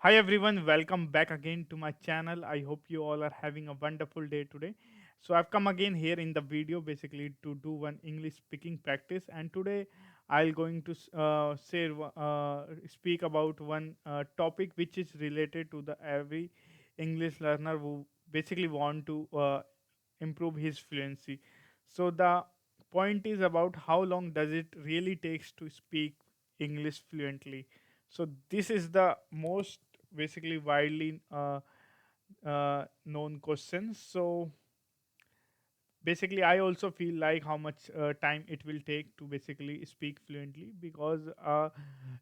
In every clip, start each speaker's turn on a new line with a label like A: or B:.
A: Hi everyone, welcome back again to my channel. I hope you all are having a wonderful day today. So I've come again here in the video basically to do one English speaking practice, and today I'll going to speak about one topic which is related to the every English learner who basically want to improve his fluency. So the point is about how long does it really takes to speak English fluently. So this is the most basically widely known question. So basically I also feel like how much time it will take to basically speak fluently, because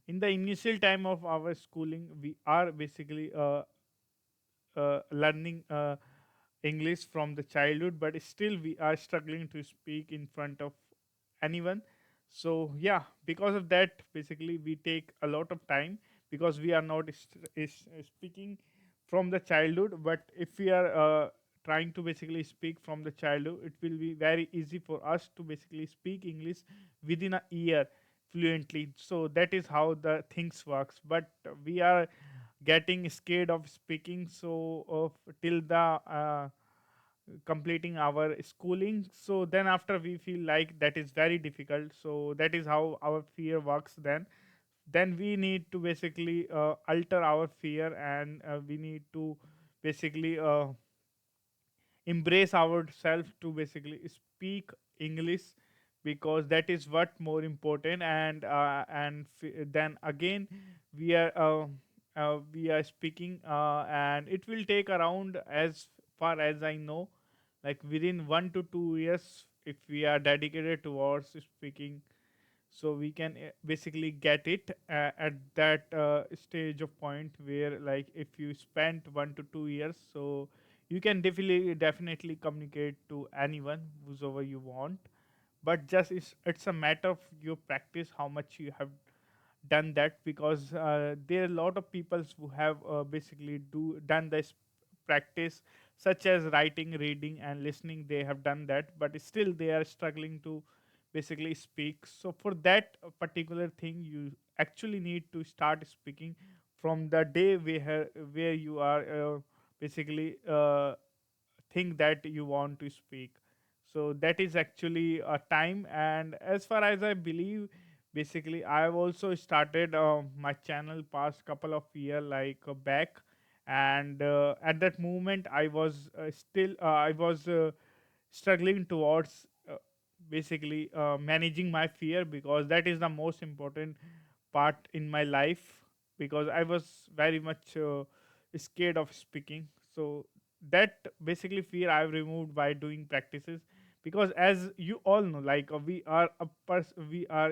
A: in the initial time of our schooling we are basically learning English from the childhood, but still we are struggling to speak in front of anyone. So yeah, because of that, basically we take a lot of time because we are not speaking from the childhood. But if we are trying to basically speak from the childhood, it will be very easy for us to basically speak English within a year fluently. So that is how the things works. But we are getting scared of speaking, so of till the completing our schooling. So then after we feel like that is very difficult, so that is how our fear works. Then we need to basically alter our fear, and we need to basically embrace ourselves to basically speak English, because that is what more important. Then again we are we are speaking, and it will take around, as far as I know, like within 1 to 2 years, if we are dedicated towards speaking. So we can basically get it at that stage of point where, like, if you spent 1 to 2 years, so you can definitely communicate to anyone whosoever you want. But just it's a matter of your practice, how much you have done that, because there are a lot of people who have basically do done this practice, such as writing, reading and listening. They have done that, but still they are struggling to basically speak. So for that particular thing, you actually need to start speaking from the day where you are basically think that you want to speak. So that is actually a time. And as far as I believe, basically I have also started my channel past couple of year back. And at that moment I was struggling towards basically managing my fear, because that is the most important part in my life, because I was very much scared of speaking. So that basically fear I've removed by doing practices, because as you all know, we are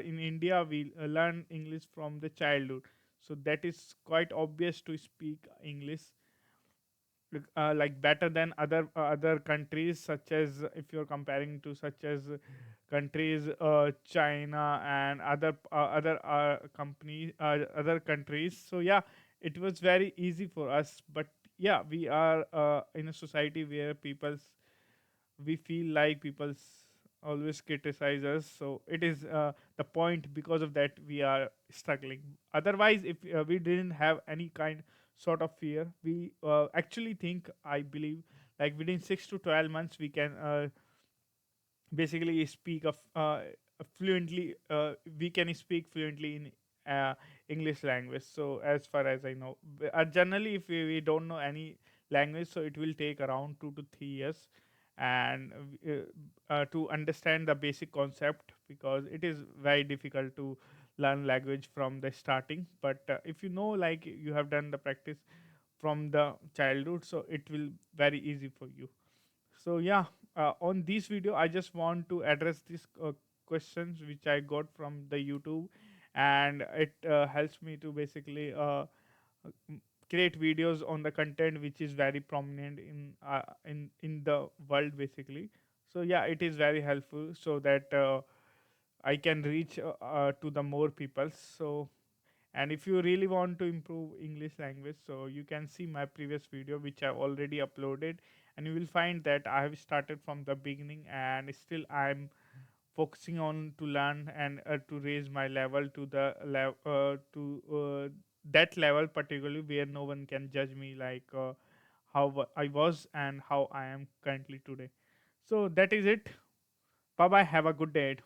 A: in India, we learn English from the childhood. So that is quite obvious to speak English like better than other countries, such as if you're comparing to such as countries China and other countries. So yeah, it was very easy for us. But yeah, we are in a society where we feel like people always criticize us. So it is the point, because of that we are struggling. Otherwise, if we didn't have any kind sort of fear, we actually think, I believe, like within 6 to 12 months we can basically speak of fluently we can speak fluently in English language. So as far as I know, generally if we don't know any language, so it will take around 2 to 3 years, and to understand the basic concept, because it is very difficult to learn language from the starting. But if you know, like, you have done the practice from the childhood, so it will very easy for you. So yeah, on this video, I just want to address these questions which I got from the YouTube, and it helps me to basically create videos on the content which is very prominent in the world, basically. So yeah, it is very helpful, so that I can reach to the more people. So, and if you really want to improve English language, so you can see my previous video which I already uploaded, and you will find that I have started from the beginning, and still I'm focusing on to learn and to raise my level to that level particularly where no one can judge me like I was and how I am currently today. So that is it. Bye bye, have a good day.